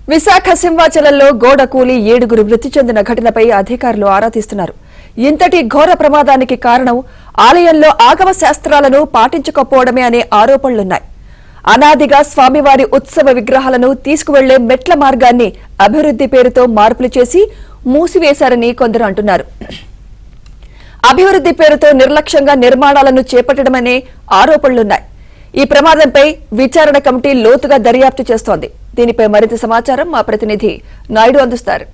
విశాఖ సింహాచలంలో గోడ కూలి 7 మృతి చెందిన ఘటనపై అధికారులు ఆరా తీస్తున్నారు. ఇంతటి ఘోర ప్రమాదానికి కారణం ఆలయంలో ఆగమ శాస్త్రాలను పాటించకపోవడమే అనే ఆరోపణలున్నాయి. అనాదిగా స్వామివారి ఉత్సవ విగ్రహాలను తీసుకువెళ్లే మెట్ల మార్గాన్ని అభివృద్ధి పేరుతో మార్పులు చేసి మూసివేశారని కొందరు అంటున్నారు. అభివృద్ధి పేరుతో నిర్లక్ష్యంగా నిర్మాణాలను చేపట్టడమనే ఆరోపణలున్నాయి. ఈ ప్రమాదంపై విచారణ కమిటీ లోతుగా దర్యాప్తు చేస్తోంది. దీనిపై మరింత సమాచారం మా ప్రతినిధి నాయుడు అందిస్తారు.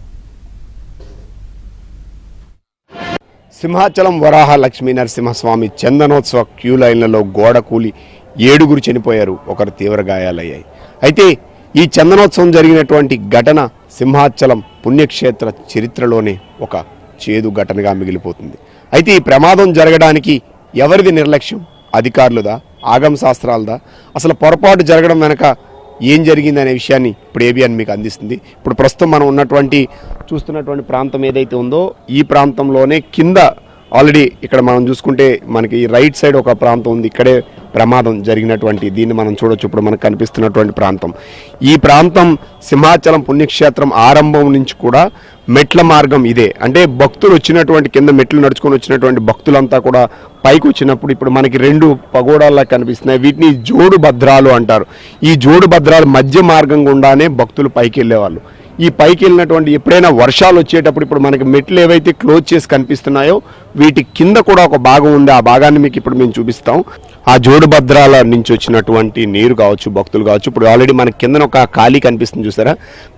సింహాచలం వరాహ లక్ష్మీ నరసింహస్వామి చందనోత్సవ క్యూ లైన్లలో గోడ కూలి 7 చనిపోయారు, ఒకరు తీవ్ర గాయాలయ్యాయి. అయితే ఈ చందనోత్సవం జరిగినటువంటి ఘటన సింహాచలం పుణ్యక్షేత్ర చరిత్రలోనే ఒక చేదు ఘటనగా మిగిలిపోతుంది. అయితే ఈ ప్రమాదం జరగడానికి ఎవరిది నిర్లక్ష్యం? అధికారులదా, ఆగమ శాస్త్రాలదా? అసలు పొరపాటు జరగడం వెనక ఏం జరిగింది అనే విషయాన్ని ఇప్పుడు ఏబిఎన్ మీకు అందిస్తుంది. ఇప్పుడు ప్రస్తుతం మనం చూస్తున్నటువంటి ప్రాంతం ఏదైతే ఉందో ఈ ప్రాంతంలోనే కింద ఆల్రెడీ ఇక్కడ మనం చూసుకుంటే మనకి రైట్ సైడ్ ఒక ప్రాంతం ఉంది. ఇక్కడే ప్రమాదం జరిగినటువంటి దీన్ని మనం చూడొచ్చు. ఇప్పుడు మనకు కనిపిస్తున్నటువంటి ప్రాంతం, ఈ ప్రాంతం సింహాచలం పుణ్యక్షేత్రం ఆరంభం నుంచి కూడా మెట్ల మార్గం ఇదే. అంటే భక్తులు వచ్చినటువంటి కింద మెట్లు నడుచుకొని వచ్చినటువంటి భక్తులంతా కూడా పైకి వచ్చినప్పుడు ఇప్పుడు మనకి 2 పగోడాల్లా కనిపిస్తున్నాయి. వీటిని జోడు భద్రాలు అంటారు. ఈ జోడు భద్రాలు మధ్య మార్గం గుండానే భక్తులు పైకి వెళ్ళేవాళ్ళు. ఈ పైకి వెళ్ళినటువంటి ఎప్పుడైనా వర్షాలు వచ్చేటప్పుడు ఇప్పుడు మనకి మెట్లు ఏవైతే క్లోజ్ చేసి కనిపిస్తున్నాయో వీటి కింద కూడా ఒక భాగం ఉంది. ఆ భాగాన్ని మీకు ఇప్పుడు మేము చూపిస్తాం. ఆ జోడు భద్రాల నుంచి వచ్చినటువంటి నీరు కావచ్చు, భక్తులు కావచ్చు. ఇప్పుడు ఆల్రెడీ మన కింద ఒక ఖాళీ కనిపిస్తుంది చూసారా.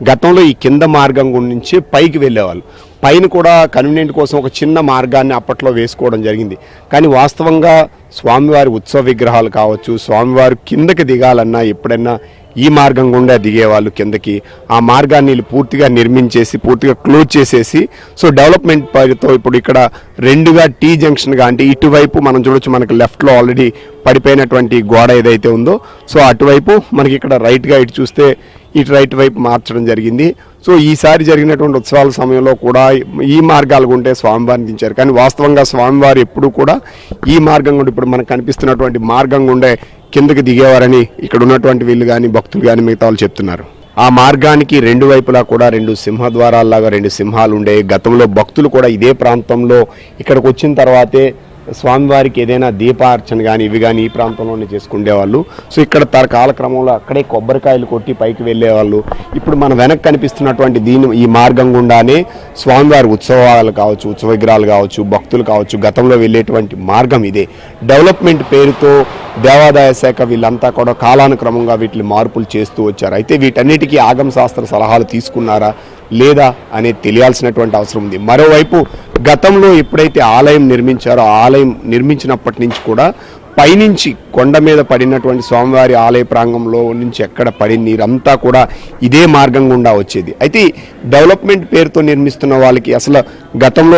గతంలో ఈ కింద మార్గం నుంచి పైకి వెళ్ళేవాళ్ళు. పైన కూడా కన్వీనియంట్ కోసం ఒక చిన్న మార్గాన్ని అప్పట్లో వేసుకోవడం జరిగింది. కానీ వాస్తవంగా స్వామివారి ఉత్సవ విగ్రహాలు కావచ్చు, స్వామివారి కిందకి దిగాలన్నా ఎప్పుడైనా ఈ మార్గం గుండా దిగేవాళ్ళు కిందకి. ఆ మార్గాన్ని పూర్తిగా నిర్మించేసి పూర్తిగా క్లోజ్ చేసేసి సో డెవలప్మెంట్ పేరుతో ఇప్పుడు ఇక్కడ 2గా టీ జంక్షన్గా, అంటే ఇటువైపు మనం చూడొచ్చు, మనకి లెఫ్ట్లో ఆల్రెడీ పడిపోయినటువంటి గోడ ఏదైతే ఉందో సో అటువైపు మనకి ఇక్కడ రైట్గా ఇటు చూస్తే ఇటు రైట్ వైపు మార్చడం జరిగింది. సో ఈసారి జరిగినటువంటి ఉత్సవాల సమయంలో కూడా ఈ మార్గాలు ఉంటే స్వామివారిని దించారు. కానీ వాస్తవంగా స్వామివారు ఎప్పుడు కూడా ఈ మార్గం గుండా, ఇప్పుడు మనకు కనిపిస్తున్నటువంటి మార్గం గుండే కిందకి దిగేవారని ఇక్కడ ఉన్నటువంటి వీళ్ళు కానీ భక్తులు కానీ మిగతా వాళ్ళు చెప్తున్నారు. ఆ మార్గానికి 2 వైపులా కూడా 2 సింహద్వారాల్లాగా 2 సింహాలు ఉండే. గతంలో భక్తులు కూడా ఇదే ప్రాంతంలో ఇక్కడికి వచ్చిన తర్వాతే స్వామివారికి ఏదైనా దీపార్చన కానీ ఇవి కానీ ఈ ప్రాంతంలోనే చేసుకునేవాళ్ళు. సో ఇక్కడ కాలక్రమంలో అక్కడే కొబ్బరికాయలు కొట్టి పైకి వెళ్ళేవాళ్ళు. ఇప్పుడు మన వెనక్కి కనిపిస్తున్నటువంటి ఈ మార్గం గుండానే స్వామివారి ఉత్సవాలు కావచ్చు, ఉత్సవ విగ్రహాలు కావచ్చు, భక్తులు కావచ్చు గతంలో వెళ్ళేటువంటి మార్గం ఇదే. డెవలప్మెంట్ పేరుతో దేవాదాయ శాఖ వీళ్ళంతా కూడా కాలానుక్రమంగా వీటిని మార్పులు చేస్తూ వచ్చారు. అయితే వీటన్నిటికీ ఆగమ శాస్త్ర సలహాలు తీసుకున్నారా లేదా అనేది తెలియాల్సినటువంటి అవసరం ఉంది. మరోవైపు గతంలో ఎప్పుడైతే ఆలయం నిర్మించారో ఆలయం నిర్మించినప్పటి నుంచి కూడా పైనుంచి కొండ మీద పడినటువంటి స్వామివారి ఆలయ ప్రాంగంలో నుంచి ఎక్కడ పడిన నీరంతా కూడా ఇదే మార్గం గుండా వచ్చేది. అయితే డెవలప్మెంట్ పేరుతో నిర్మిస్తున్న వాళ్ళకి అసలు గతంలో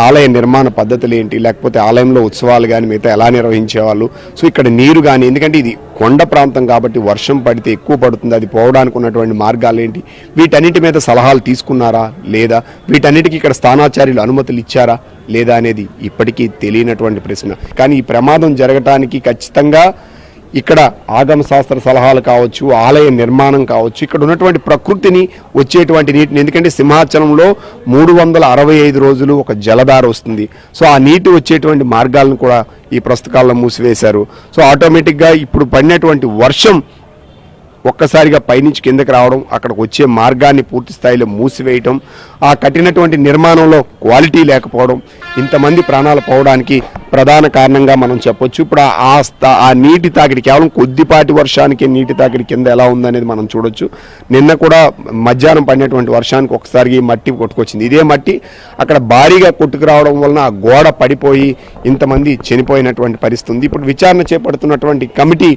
ఆలయ నిర్మాణ పద్ధతులు ఏంటి, లేకపోతే ఆలయంలో ఉత్సవాలు కానీ మిగతా ఎలా నిర్వహించేవాళ్ళు, సో ఇక్కడ నీరు కానీ, ఎందుకంటే ఇది కొండ ప్రాంతం కాబట్టి వర్షం పడితే ఎక్కువ పడుతుంది, అది పోవడానికి ఉన్నటువంటి మార్గాలు ఏంటి, వీటన్నిటి మీద సలహాలు తీసుకున్నారా లేదా, వీటన్నిటికీ ఇక్కడ స్థానాచార్యులు అనుమతులు ఇచ్చారా లేదా అనేది ఇప్పటికీ తెలియనటువంటి ప్రశ్న. కానీ ఈ ప్రమాదం జరగటానికి ఖచ్చితంగా ఇక్కడ ఆగమ శాస్త్ర సలహాలు కావచ్చు, ఆలయ నిర్మాణం కావచ్చు, ఇక్కడ ఉన్నటువంటి ప్రకృతిని వచ్చేటువంటి నీటిని, ఎందుకంటే సింహాచలంలో 365 రోజులు ఒక జలధార వస్తుంది. సో ఆ నీటి వచ్చేటువంటి మార్గాలను కూడా ఈ ప్రస్తుతాల్లో మూసివేశారు. సో ఆటోమేటిక్గా ఇప్పుడు పడినటువంటి వర్షం ఒక్కసారిగా పైనుంచి కిందకి రావడం, అక్కడికి వచ్చే మార్గాన్ని పూర్తి స్థాయిలో మూసివేయటం, ఆ కట్టినటువంటి నిర్మాణంలో క్వాలిటీ లేకపోవడం, ఇంతమంది ప్రాణాలు పోవడానికి ప్రధాన కారణంగా మనం చెప్పొచ్చు. ఇప్పుడు ఆ నీటి తాకిడి కేవలం కొద్దిపాటి వర్షానికి నీటి తాకిడి కింద ఎలా ఉందనేది మనం చూడొచ్చు. నిన్న కూడా మధ్యాహ్నం పడినటువంటి వర్షానికి ఒకసారి మట్టి కొట్టుకొచ్చింది. ఇదే మట్టి అక్కడ భారీగా కొట్టుకురావడం వలన ఆ గోడ పడిపోయి ఇంతమంది చనిపోయినటువంటి పరిస్థితి ఉంది. ఇప్పుడు విచారణ చేపడుతున్నటువంటి కమిటీ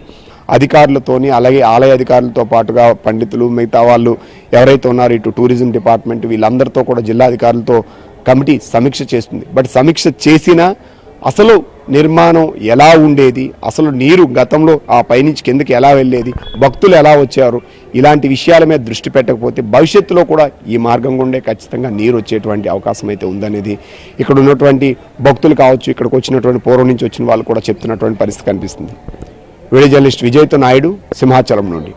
అధికారులతోని, అలాగే ఆలయ అధికారులతో పాటుగా పండితులు మిగతా వాళ్ళు ఎవరైతే ఉన్నారో ఇటు టూరిజం డిపార్ట్మెంట్ వీళ్ళందరితో కూడా జిల్లా అధికారులతో కమిటీ సమీక్ష చేస్తుంది. బట్ సమీక్ష చేసినా అసలు నిర్మాణం ఎలా ఉండేది, అసలు నీరు గతంలో ఆ పైనుంచి కిందకి ఎలా వెళ్ళేది, భక్తులు ఎలా వచ్చారు, ఇలాంటి విషయాల మీద దృష్టి పెట్టకపోతే భవిష్యత్తులో కూడా ఈ మార్గం గుండే ఖచ్చితంగా నీరు వచ్చేటువంటి అవకాశం అయితే ఉందనేది ఇక్కడ ఉన్నటువంటి భక్తులు కావచ్చు, ఇక్కడికి వచ్చినటువంటి పూర్వం నుంచి వచ్చిన వాళ్ళు కూడా చెప్తున్నటువంటి పరిస్థితి కనిపిస్తుంది. వీడియో జర్నలిస్ట్ విజయ్తో నాయుడు, సింహాచలం నుండి.